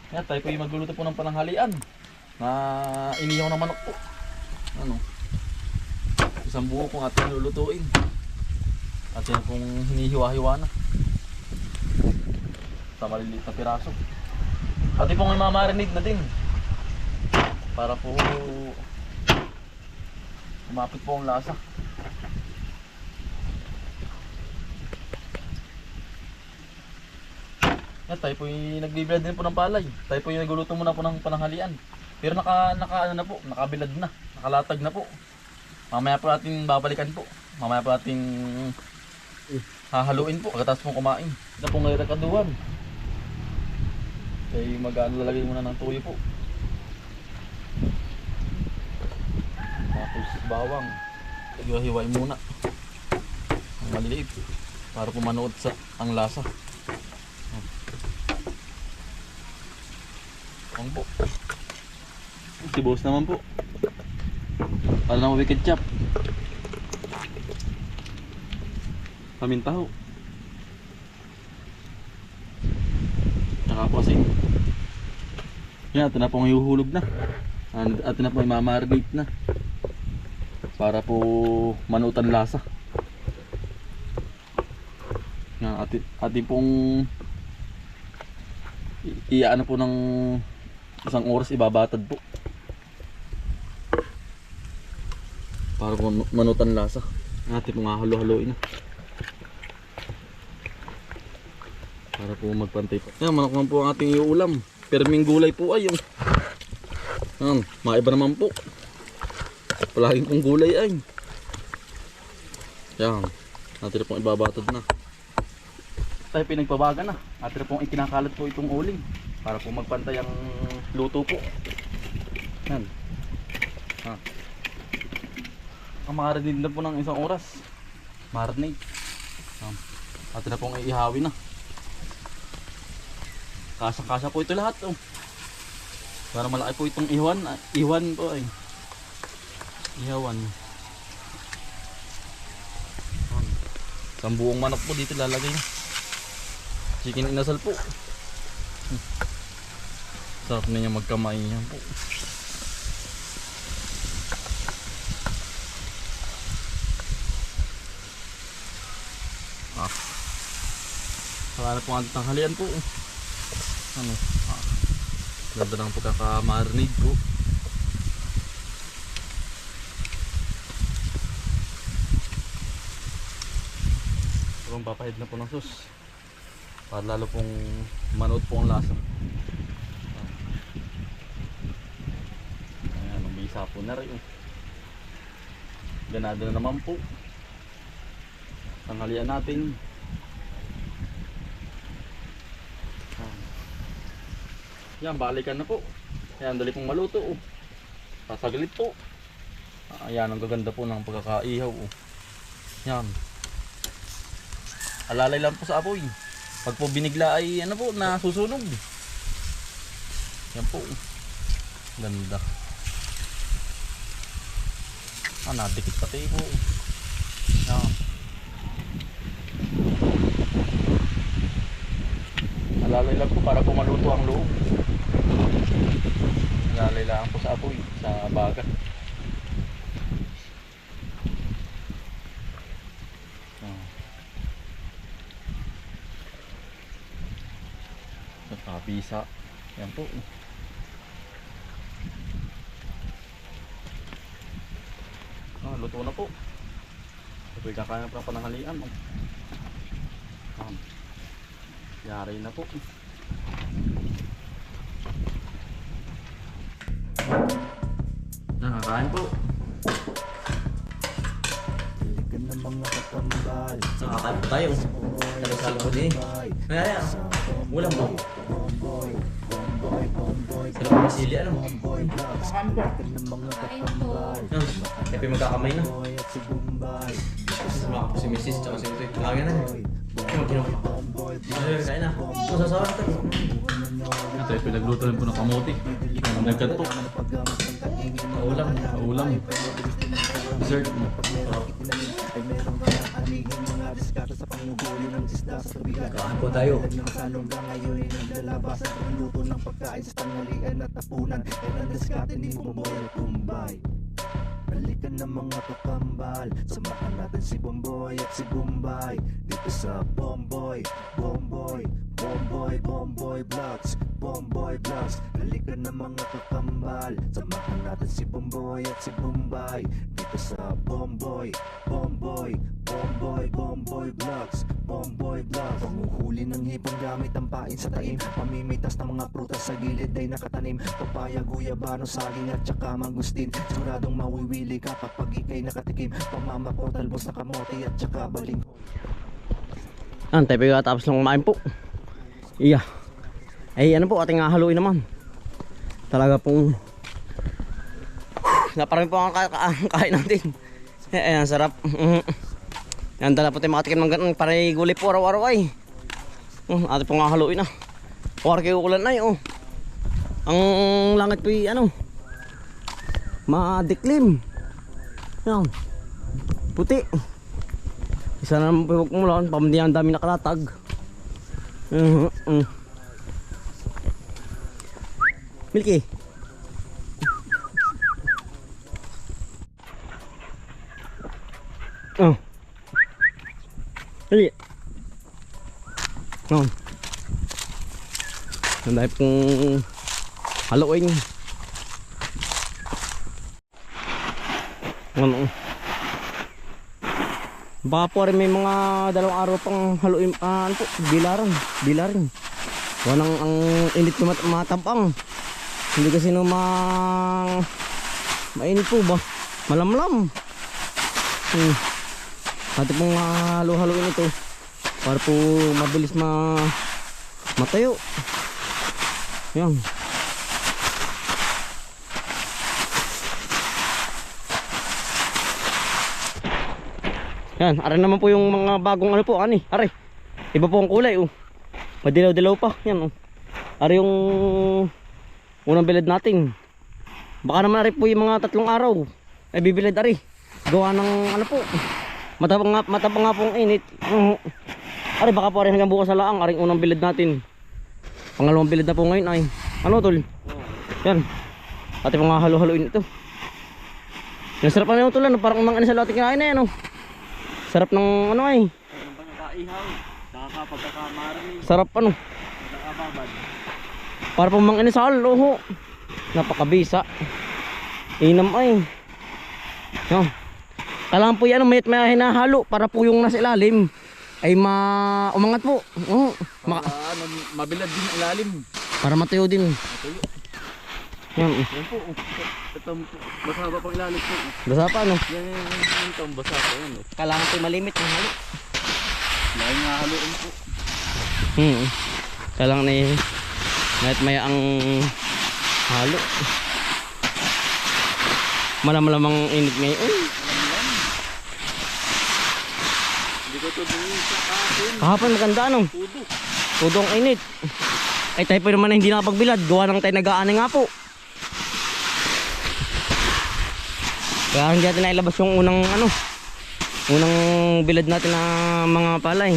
Yan, tayo po yung magluluto po ng pananghalian na inihaw na manok po. Ano? Isang buo pong ating lulutuin. At yan pong hinihiwa-hiwa na sa maliliit na piraso. At yung pong imamarinate na din para po umapit po ang lasa. Yan, tayo po yung nagbibilad din po ng palay. Tayo po yung nagluluto muna po ng pananghalian. Pero ano na po, nakabilad na, nakalatag na po. Mamaya po natin babalikan po. Mamaya po natin hahaluin po pagkatapos pong kumain. Ito pong nagkakaduhan. Kaya lalagay muna ng tuyo po. Tapos bawang. Hiwa-hiwain muna. Ang maliliit. Para po manood sa ang lasa. Ang po. Sibos naman po. Para na wicked chop. Paminta ho. Tsaka po asin. Yan, ito na pong ihuhulog na. At ito na po imamarinate na. Para po manutan lasa. Yan, atin pong iyaano po ng isang oras ibabatad po. Para po manutan lasa. Atin pong hahalo-haloin na. Para po magpantay po. Yan, manok naman po ang ating iulam. Perming gulay po ay yung maiba naman po. Palaging pong gulay ay. Yan, natin pong ibabatad na. Tayo pinagpabaga na. Natin pong ikinakalat po itong uling. Para po magpantay ang luto po. Yan. Ang makarinate na po ng isang oras. Marinate. Natin na pong iihawi na. Kasang-kasa po ito lahat. Para malaki po itong iwan. Iwan po ay. Ihawan. Isang buong manok po dito lalagay na. Chicken inasal po. Sarap na niya magkamay yan po. Wala na po ang tanghalian po. Ganda ng pagkakamarinade po. Parang papahid na po ng sus para lalo pong manood po ang lasa. Ayan, umbisa po na rin. Ganado na naman po tanghalian natin. Yan, balikan na po. Ayan, dali pong maluto. Sasaglit po. Ayan, ang gaganda po ng pagkakaihaw. Yan. Alalay lang po sa apoy. Pag po binigla ay ano po, nasusunog. Yan po. Ganda. Nadikit pati po. Yan. Alalay lang po para po maluto ang loob. Alalay lang po sa apoy, sa baga. Nakabisa. Yan po. Luto na po. Ito yung kakain na pananghalian. Yari na po. Nakakain po. Nakakain po tayo. Nagkasalo po din. Kaya ulam po. Sarap po sili, ano? Kaya magkakamay na. Sumak po si Mrs. Tsaka si Utoy. Lagi na. Kain na. Masasawa na tayo. Ito yung pinagluto rin po ng kamote. Nagkanto. Ulam. Dessert. anihin mga diskarte sa panguhuli ng isda sa tubigan. Kain po tayo. Ng salungga ngayon ay naglalabasan ang luto ng pagkain sa tanghalian at tapunan. Yan ang diskarte ni Bomboy at Kumbay. Balikan ng mga kakambal, samahan natin si Bomboy at si Kumbay dito sa Bomboy, Bomboy, Bomboy, Bomboy Vlogs, Bomboy Vlogs. Balikan ng mga kakambal, samahan natin si Bomboy at si Kumbay dito sa Bomboy, Bomboy, Bomboy, Bomboy Vlogs, Bomboy Vlogs. Panguhuli ng hipon gamit ang pain sa taim, pamimitas ng mga prutas sa gilid ay nakatanim, papaya, guyabano, saging at saka mangustin. Siguradong mawiwili ka kapag ikay nakatikim, pamamako, talbos na kamote at saka balinghoy. Tayo pa tapos lang kumain po. Iya. Ay ano po, ating haluin naman. Talaga pong naparami po ang kain natin. Ayan, sarap. Yan, dala po tayo makatikin ng ganun para gulay po araw-araw ay. Ating pong haluin na. Huwag kayo ulan na yun. Ang langit po ano, madiklim. Yan. Puti. Isa na naman po kumulan, pamandihan dami nakalatag. Milky. Oh. Dali. Oh. Nanday pong haluin. Ano? Baka po rin may mga dalawang araw pang haluin, ano po, bilaran. Wanang ang init na matapang. Hindi kasi no mainit po ba? Malamlam. Ate pong haluin ito para po mabilis matayo. Yan. Yan, aray naman po yung mga bagong ano po, ani, aray. Iba po ang kulay, oh. Madilaw-dilaw pa, yan, oh. Aray yung unang bilad natin. Baka naman aray po yung mga 3 araw ay bibilad aray. Gawa ng ano po. Matapang nga po ang init. Aray, baka po aray hanggang bukas na laang, aray unang bilad natin. Pangalawang bilad na po ngayon ay. Ano tol? Yan. Ate po nga halo-haloin ito. Yung sarap na yung tulan, parang unang ano sa lahat kinain na yan, oh. Sarap ng ano ay. Sarap ano. Para pong mang inisal, oho. Napakabisa. Inam ay. Yan. Kailangan po yan, may hinahalo para po yung nasa ilalim ay umangat po. Mabilad din ang ilalim. Para matayo din. Yan. Yan po. Ito basa pa pang ilalim po. Basa pa ano? Yan itong basa po yan. Kailangan po malimit ng halo. Lagi nga haluin po. Kailangan na kahit may ang halo. Malamang init ngayon. Hindi ko ito din sa kahapon. Kahapon maganda ano? Tudo ang init. Ay tayo pa naman na hindi nakapagbilad. Gawa ng tayo nag-aani nga po. Kaya hindi natin nailabas yung unang bilad natin na mga palay.